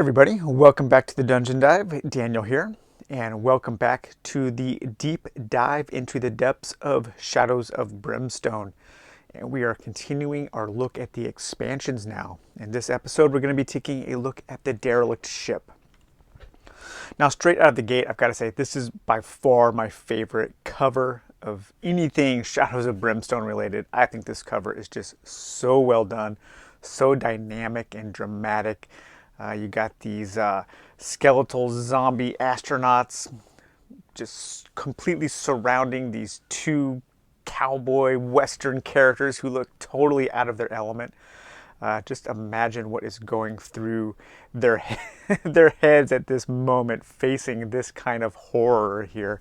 Everybody, welcome back to the Dungeon Dive. Daniel here, and welcome back to the deep dive into the depths of Shadows of Brimstone. And we are continuing our look at the expansions now. In this episode, we're going to be taking a look at the Derelict ship. Now, straight out of the gate, I've got to say, this is by far my favorite cover of anything Shadows of Brimstone related. I think this cover is just so well done, so dynamic and dramatic. You got these skeletal zombie astronauts just completely surrounding these two cowboy western characters who look totally out of their element. Just imagine what is going through their their heads at this moment, facing this kind of horror here.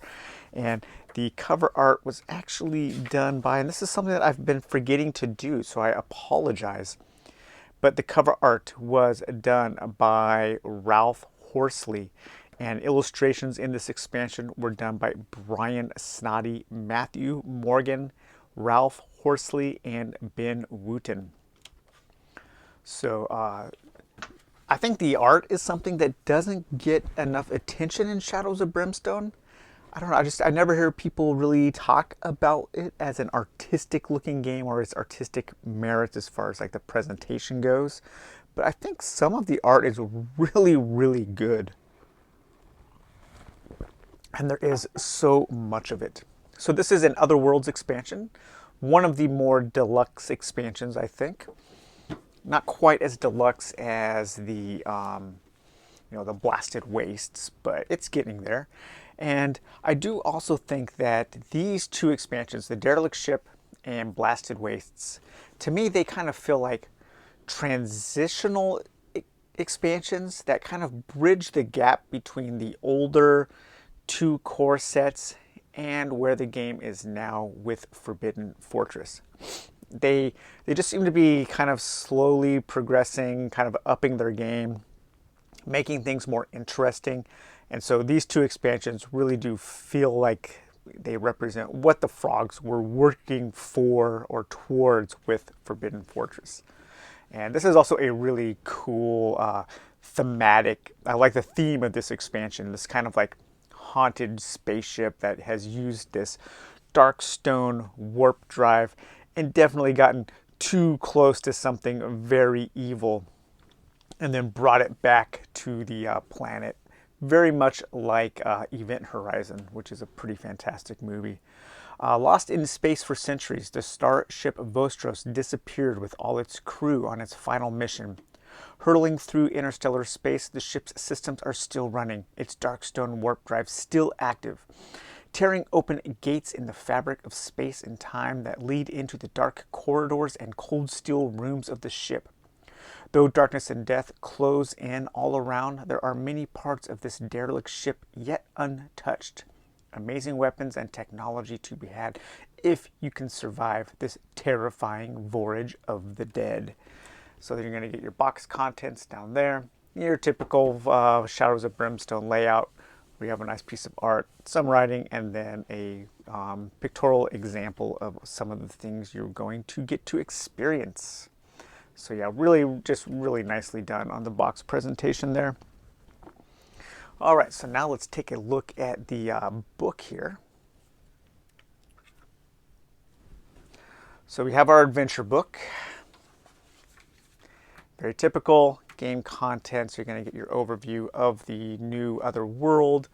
And the cover art was actually done by, and this is something that I've been forgetting to do, so I apologize. But the cover art was done by Ralph Horsley, and illustrations in this expansion were done by Brian Snoddy, Matthew Morgan, Ralph Horsley, and Ben Wooten. So I think the art is something that doesn't get enough attention in Shadows of Brimstone. I don't know, I never hear people really talk about it as an artistic looking game or its artistic merits as far as like the presentation goes. But I think some of the art is really, really good. And there is so much of it. So this is an Other Worlds expansion, one of the more deluxe expansions, I think. Not quite as deluxe as the the Blasted Wastes, but it's getting there. And I do also think that these two expansions, the Derelict Ship and Blasted Wastes, to me they kind of feel like transitional expansions that kind of bridge the gap between the older two core sets and where the game is now with Forbidden Fortress. They just seem to be kind of slowly progressing, kind of upping their game, making things more interesting. And so these two expansions really do feel like they represent what the Frogs were working for or towards with Forbidden Fortress. And this is also a really cool thematic, I like the theme of this expansion, this kind of like haunted spaceship that has used this dark stone warp drive and definitely gotten too close to something very evil and then brought it back to the planet. Very much like Event Horizon, which is a pretty fantastic movie. Lost in space for centuries, the starship Vostros disappeared with all its crew on its final mission. Hurtling through interstellar space, the ship's systems are still running, its darkstone warp drive still active, tearing open gates in the fabric of space and time that lead into the dark corridors and cold steel rooms of the ship. Though darkness and death close in all around, there are many parts of this derelict ship yet untouched. Amazing weapons and technology to be had if you can survive this terrifying voyage of the dead. So then you're going to get your box contents down there. Your typical Shadows of Brimstone layout. We have a nice piece of art, some writing, and then a pictorial example of some of the things you're going to get to experience. So yeah, really nicely done on the box presentation there. All right, so now let's take a look at the book here. So we have our adventure book. Very typical game content. So you're going to get your overview of the new Other World,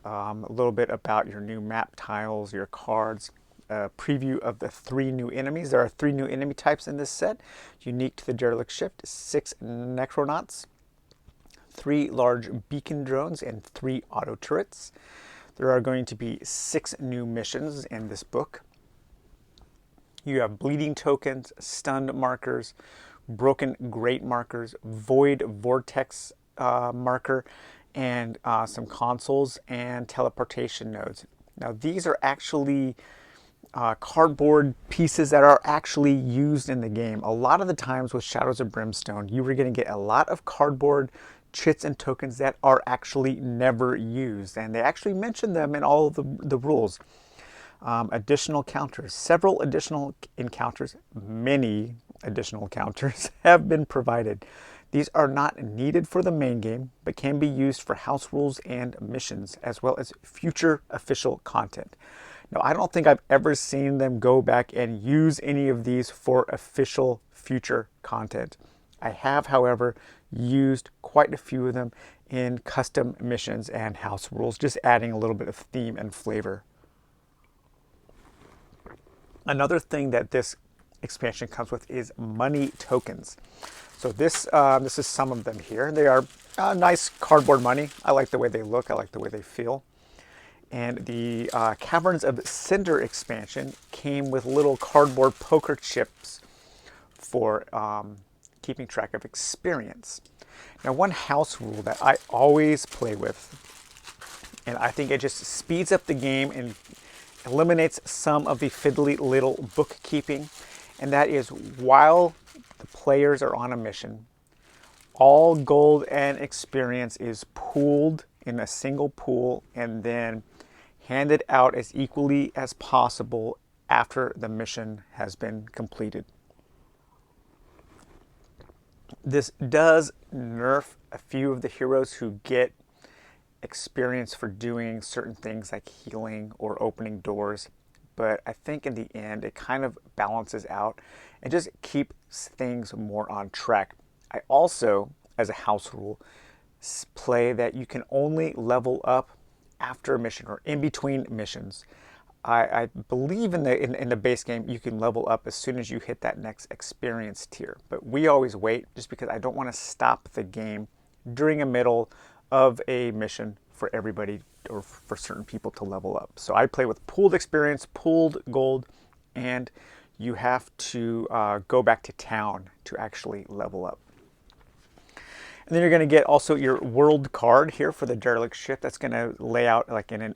a little bit about your new map tiles, your cards, a preview of the 3 new enemies. There are 3 new enemy types in this set, unique to the Derelict ship: 6 Necronauts, 3 large beacon drones, and 3 auto turrets. There are going to be 6 new missions in this book. You have bleeding tokens, stunned markers, broken grate markers, void vortex marker, and some consoles and teleportation nodes. Now these are actually cardboard pieces that are actually used in the game. A lot of the times with Shadows of Brimstone, you were going to get a lot of cardboard chits and tokens that are actually never used, and they actually mention them in all of the rules. Additional counters, several additional encounters, many additional counters have been provided. These are not needed for the main game, but can be used for house rules and missions, as well as future official content. Now, I don't think I've ever seen them go back and use any of these for official future content. I have, however, used quite a few of them in custom missions and house rules, just adding a little bit of theme and flavor. Another thing that this expansion comes with is money tokens. So this is some of them here. They are nice cardboard money. I like the way they look. I like the way they feel. And the Caverns of Cinder expansion came with little cardboard poker chips for keeping track of experience. Now, one house rule that I always play with, and I think it just speeds up the game and eliminates some of the fiddly little bookkeeping, and that is while the players are on a mission, all gold and experience is pooled in a single pool and then handed out as equally as possible after the mission has been completed. This does nerf a few of the heroes who get experience for doing certain things like healing or opening doors, but I think in the end it kind of balances out and just keeps things more on track. I also, as a house rule, play that you can only level up after a mission or in between missions. I believe in the base game you can level up as soon as you hit that next experience tier, but we always wait just because I don't want to stop the game during a middle of a mission for everybody or for certain people to level up. So I play with pooled experience, pooled gold, and you have to go back to town to actually level up. And then you're going to get also your world card here for the Derelict ship. That's going to lay out like an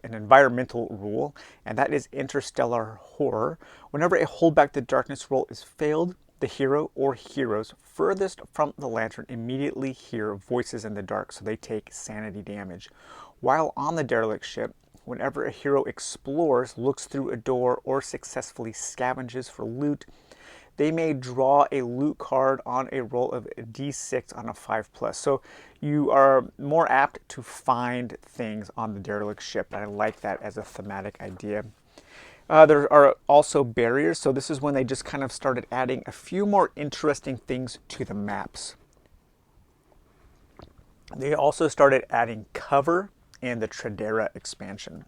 environmental rule, and that is interstellar horror. Whenever a hold back the darkness roll is failed, the hero or heroes furthest from the lantern immediately hear voices in the dark, so they take sanity damage. While on the Derelict ship, whenever a hero explores, looks through a door, or successfully scavenges for loot, they may draw a loot card on a roll of a d6 on a 5+. So you are more apt to find things on the Derelict ship, and I like that as a thematic idea. There are also barriers, so this is when they just kind of started adding a few more interesting things to the maps. They also started adding cover in the Tradera expansion.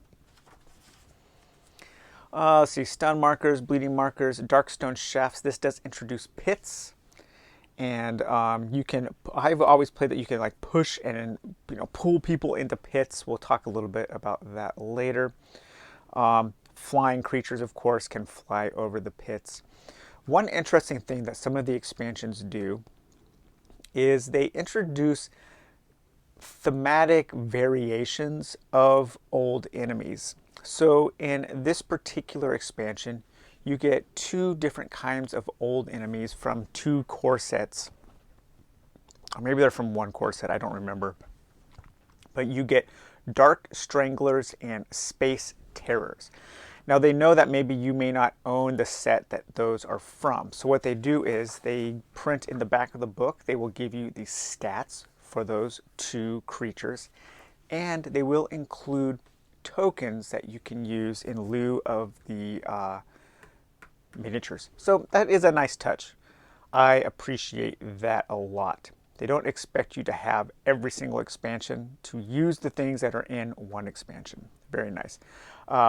Let's see, stun markers, bleeding markers, darkstone shafts. This does introduce pits, and you can. I've always played that you can like push and pull people into pits. We'll talk a little bit about that later. Flying creatures, of course, can fly over the pits. One interesting thing that some of the expansions do is they introduce thematic variations of old enemies. So in this particular expansion, you get two different kinds of old enemies from two core sets. Or maybe they're from one core set, I don't remember. But you get Dark Stranglers and Space Terrors. Now they know that maybe you may not own the set that those are from. So what they do is they print in the back of the book, they will give you the stats for those two creatures, and they will include tokens that you can use in lieu of the miniatures. So that is a nice touch. I appreciate that a lot. They don't expect you to have every single expansion to use the things that are in one expansion. Very nice.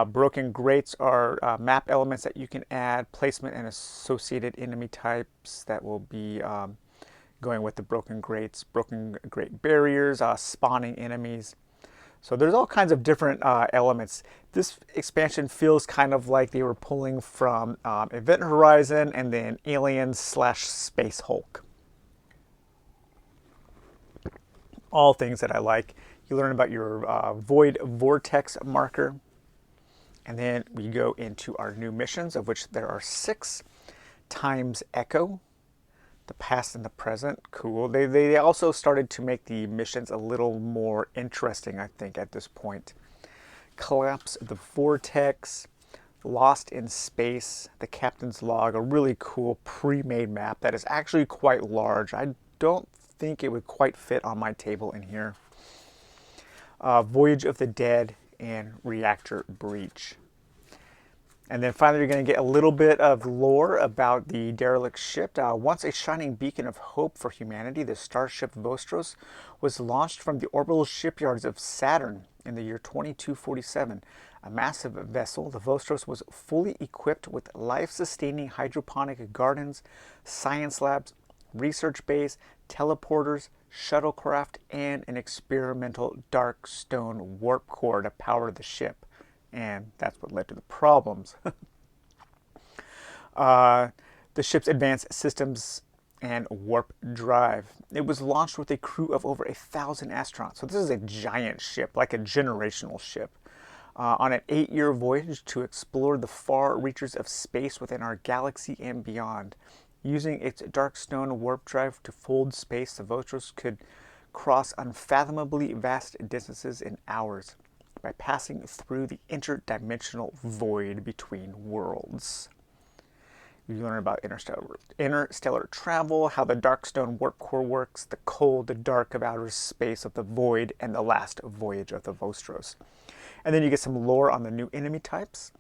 Broken Grates are map elements that you can add, placement and associated enemy types that will be going with the Broken Grates, Broken Grate barriers, spawning enemies. So there's all kinds of different elements. This expansion feels kind of like they were pulling from Event Horizon and then Aliens/Space Hulk. All things that I like. You learn about your Void Vortex marker. And then we go into our new missions, of which there are 6. Times Echo, the past and the present. Cool. They also started to make the missions a little more interesting, I think, at this point. Collapse the Vortex, Lost in Space, the Captain's Log, a really cool pre-made map that is actually quite large. I don't think it would quite fit on my table in here. Voyage of the Dead and Reactor Breach. And then finally, you're going to get a little bit of lore about the derelict ship. Once a shining beacon of hope for humanity, the starship Vostros was launched from the orbital shipyards of Saturn in the year 2247. A massive vessel, the Vostros was fully equipped with life-sustaining hydroponic gardens, science labs, research bays, teleporters, shuttlecraft, and an experimental dark stone warp core to power the ship. And that's what led to the problems. The ship's advanced systems and warp drive. It was launched with a crew of over 1,000 astronauts. So this is a giant ship, like a generational ship, on an 8-year voyage to explore the far reaches of space within our galaxy and beyond. Using its darkstone warp drive to fold space, the Vostros could cross unfathomably vast distances in hours by passing through the interdimensional void between worlds. You learn about interstellar travel, how the darkstone warp core works, the cold, the dark of outer space of the void, and the last voyage of the Vostros. And then you get some lore on the new enemy types,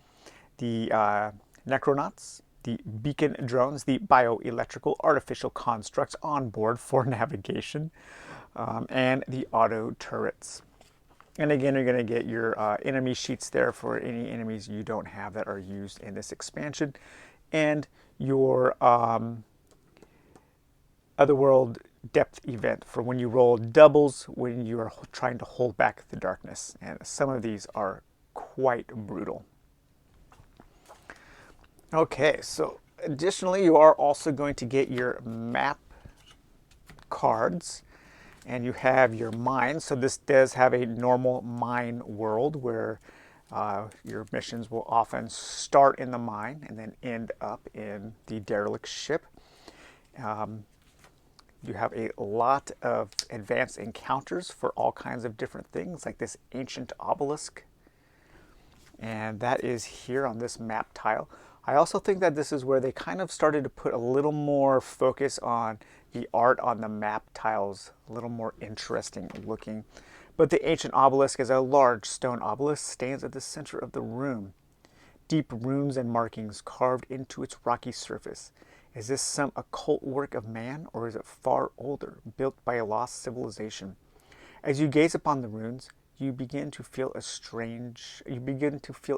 the Necronauts, the beacon drones, the bioelectrical artificial constructs on board for navigation, and the auto turrets. And again, you're going to get your enemy sheets there for any enemies you don't have that are used in this expansion, and your Otherworld depth event for when you roll doubles when you are trying to hold back the darkness. And some of these are quite brutal. Okay, so additionally, you are also going to get your map cards, and you have your mines. So this does have a normal mine world where your missions will often start in the mine and then end up in the derelict ship. You have a lot of advanced encounters for all kinds of different things, like this ancient obelisk. And that is here on this map tile. I also think that this is where they kind of started to put a little more focus on the art on the map tiles, a little more interesting looking. But the ancient obelisk is a large stone obelisk, stands at the center of the room. Deep runes and markings carved into its rocky surface. Is this some occult work of man, or is it far older, built by a lost civilization? As you gaze upon the runes, you begin to feel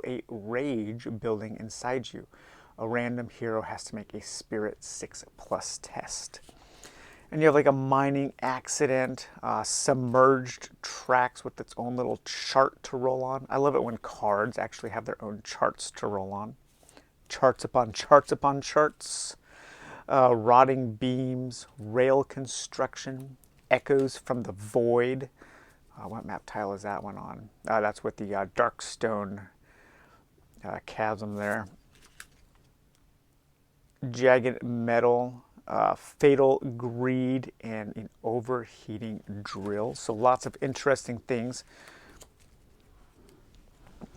a rage building inside you. A random hero has to make a Spirit 6+ test. And you have like a mining accident, submerged tracks with its own little chart to roll on. I love it when cards actually have their own charts to roll on. Charts upon charts upon charts. Rotting beams, rail construction, echoes from the void. What map tile is that one on? That's with the darkstone chasm there. Jagged metal, fatal greed, and an overheating drill. So lots of interesting things.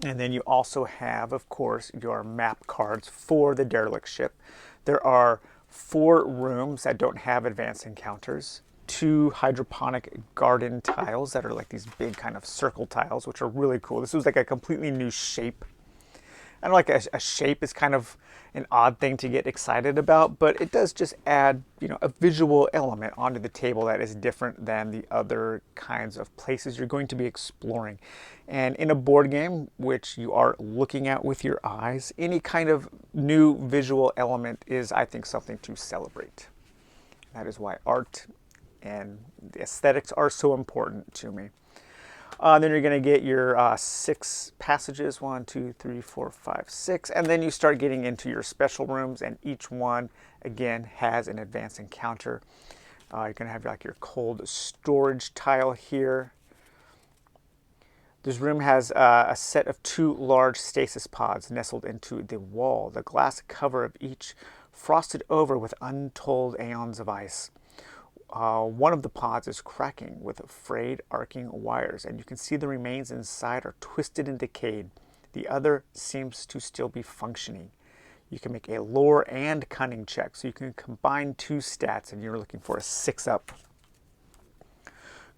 And then you also have, of course, your map cards for the derelict ship. There are 4 rooms that don't have advanced encounters, 2 hydroponic garden tiles that are like these big kind of circle tiles, which are really cool. This was like a completely new shape. I know like a shape is kind of an odd thing to get excited about, but it does just add, a visual element onto the table that is different than the other kinds of places you're going to be exploring. And in a board game, which you are looking at with your eyes, any kind of new visual element is, I think, something to celebrate. That is why art and the aesthetics are so important to me. Then you're going to get your 6 passages, 1, 2, 3, 4, 5, 6, and then you start getting into your special rooms, and each one, again, has an advanced encounter. You're going to have like your cold storage tile here. This room has a set of 2 large stasis pods nestled into the wall, the glass cover of each frosted over with untold aeons of ice. One of the pods is cracking with frayed, arcing wires, and you can see the remains inside are twisted and decayed. The other seems to still be functioning. You can make a lore and cunning check, so you can combine 2 stats and you're looking for a 6-up.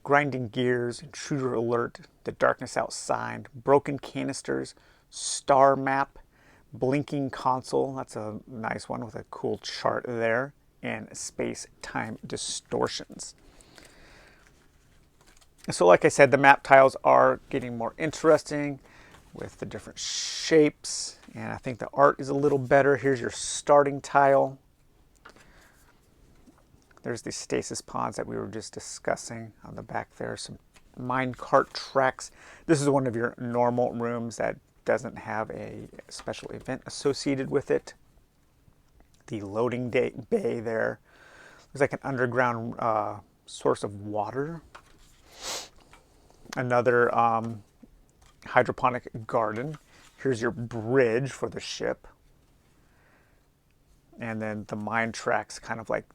Grinding Gears, Intruder Alert, The Darkness Outside, Broken Canisters, Star Map, Blinking Console, that's a nice one with a cool chart there, and Space-Time Distortions. So like I said, the map tiles are getting more interesting with the different shapes, and I think the art is a little better. Here's your starting tile. There's the stasis pods that we were just discussing on the back there. Some minecart tracks. This is one of your normal rooms that doesn't have a special event associated with it. The loading bay there. There's like an underground source of water. Another hydroponic garden. Here's your bridge for the ship. And then the mine tracks kind of like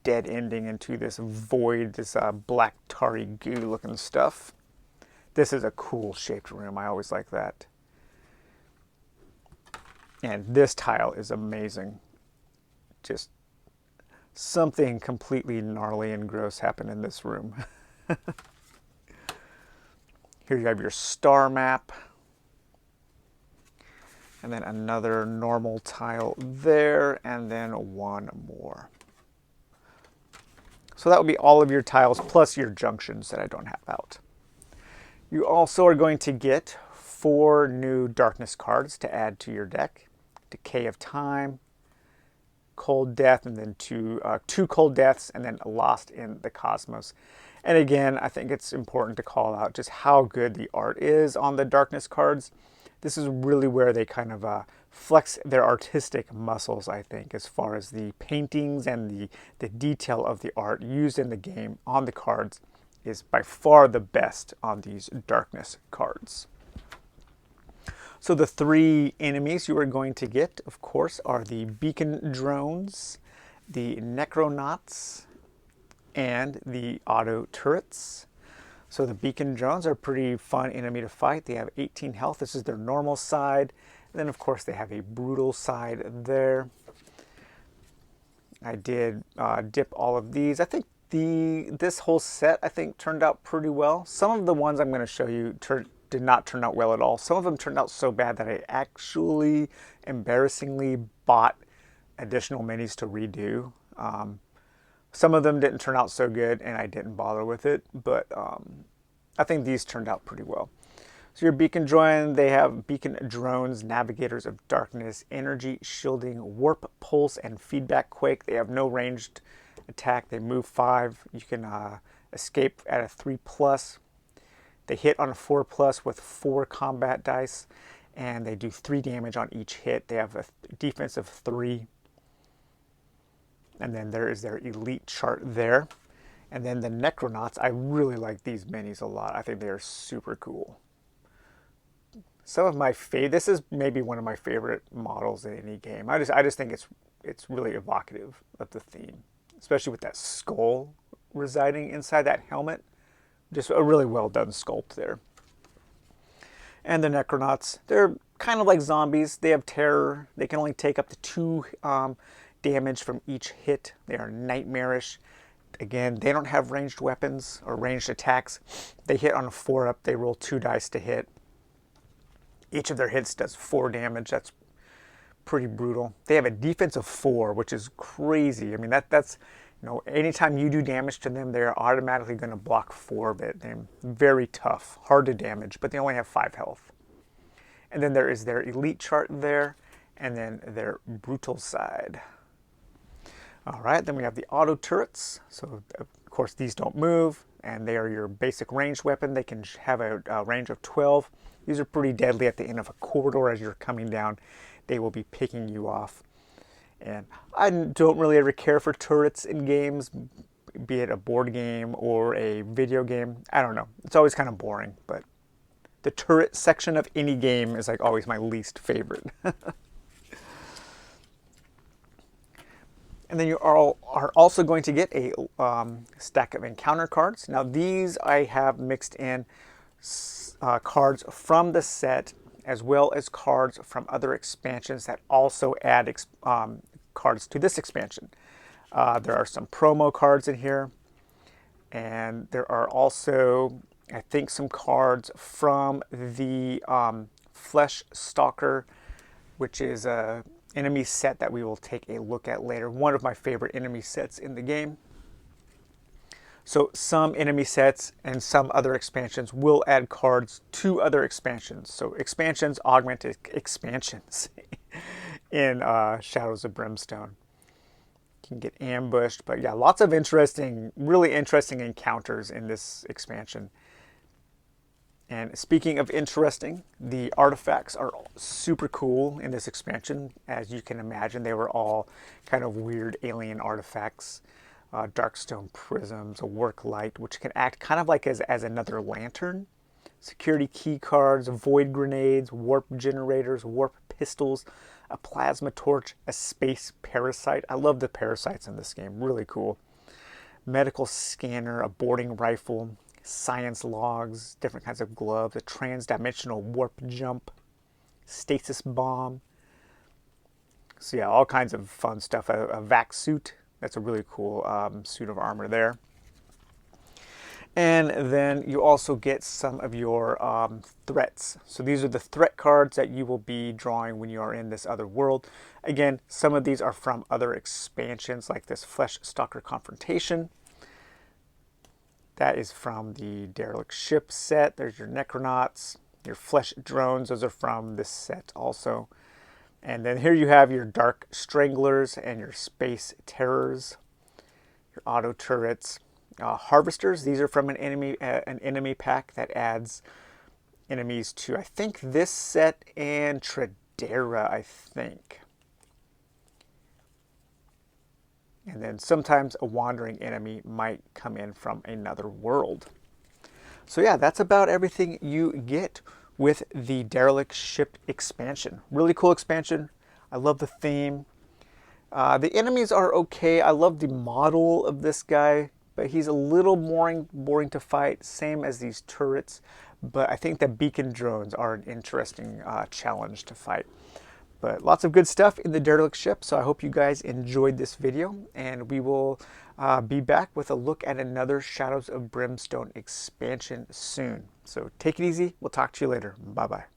dead ending into this void, this black tarry goo looking stuff. This is a cool shaped room. I always like that. And this tile is amazing. Just something completely gnarly and gross happened in this room. Here you have your star map. And then another normal tile there, and then one more. So that would be all of your tiles plus your junctions that I don't have out. You also are going to get 4 new darkness cards to add to your deck. Decay of Time, Cold Death, and then two Cold Deaths, and then Lost in the Cosmos. And again, I think it's important to call out just how good the art is on the darkness cards. This is really where they kind of flex their artistic muscles, I think, as far as the paintings and the detail of the art used in the game on the cards is by far the best on these darkness cards. So the 3 enemies you are going to get, of course, are the beacon drones, the necronauts, and the auto turrets. So the beacon drones are a pretty fun enemy to fight. They have 18 health. This is their normal side. And then, of course, they have a brutal side there. I did dip all of these. I think this whole set, I think, turned out pretty well. Some of the ones I'm going to show you did not turn out well at all. Some of them turned out so bad that I actually embarrassingly bought additional minis to redo. Some of them didn't turn out so good and I didn't bother with it, but I think these turned out pretty well. So your beacon drone, they have beacon drones, navigators of darkness, energy shielding, warp pulse, and feedback quake. They have no ranged attack. They move 5. You can escape at a 3+. They hit on a 4+ with 4 combat dice, and they do 3 damage on each hit. They have a defense of 3. And then there is their elite chart there. And then the necronauts, I really like these minis a lot. I think they are super cool. Some of my this is maybe one of my favorite models in any game. I just think it's really evocative of the theme, especially with that skull residing inside that helmet. Just a really well done sculpt there. And the necronauts, they're kind of like zombies. They have terror. They can only take up to 2 damage from each hit. They are nightmarish. Again, they don't have ranged weapons or ranged attacks. They hit on a 4-up. They roll 2 dice to hit. Each of their hits does 4 damage. That's pretty brutal. They have a defense of 4, which is crazy. I mean, that's anytime you do damage to them, they're automatically going to block 4 of it. They're very tough, hard to damage, but they only have 5 health. And then there is their elite chart there, and then their brutal side. All right, then we have the auto turrets. So, of course, these don't move, and they are your basic ranged weapon. They can have a range of 12. These are pretty deadly at the end of a corridor as you're coming down. They will be picking you off. And I don't really ever care for turrets in games, be it a board game or a video game. I don't know. It's always kind of boring, but the turret section of any game is like always my least favorite. And then you are also going to get a stack of encounter cards. Now these I have mixed in cards from the set as well as cards from other expansions that also add cards to this expansion. There are some promo cards in here, and there are also, I think, some cards from the Flesh Stalker, which is a enemy set that we will take a look at later. One of my favorite enemy sets in the game. So some enemy sets and some other expansions will add cards to other expansions. So expansions augment expansions in Shadows of Brimstone. You can get ambushed, but yeah, lots of interesting, really interesting encounters in this expansion. And speaking of interesting, the artifacts are super cool in this expansion. As you can imagine, they were all kind of weird alien artifacts. Darkstone prisms, a work light, which can act kind of like as another lantern. Security key cards, void grenades, warp generators, warp pistols, a plasma torch, a space parasite. I love the parasites in this game, really cool. Medical scanner, a boarding rifle, science logs, different kinds of gloves, a trans-dimensional warp jump, stasis bomb. So yeah, all kinds of fun stuff. A vac suit. That's a really cool suit of armor there. And then you also get some of your threats. So these are the threat cards that you will be drawing when you are in this other world. Again, some of these are from other expansions, like this Flesh Stalker Confrontation. That is from the Derelict ship set. There's your Necronauts, your Flesh Drones. Those are from this set also. And then here you have your Dark Stranglers and your Space Terrors, your Auto Turrets, Harvesters. These are from an enemy pack that adds enemies to, I think, this set and Tradera, I think. And then sometimes a wandering enemy might come in from another world. So yeah, that's about everything you get with the Derelict ship expansion. Really cool expansion. I love the theme. The enemies are okay. I love the model of this guy, but he's a little boring to fight, same as these turrets. But I think the beacon drones are an interesting challenge to fight. But lots of good stuff in the Derelict ship, so I hope you guys enjoyed this video, and we will be back with a look at another Shadows of Brimstone expansion soon. So take it easy. We'll talk to you later. Bye-bye.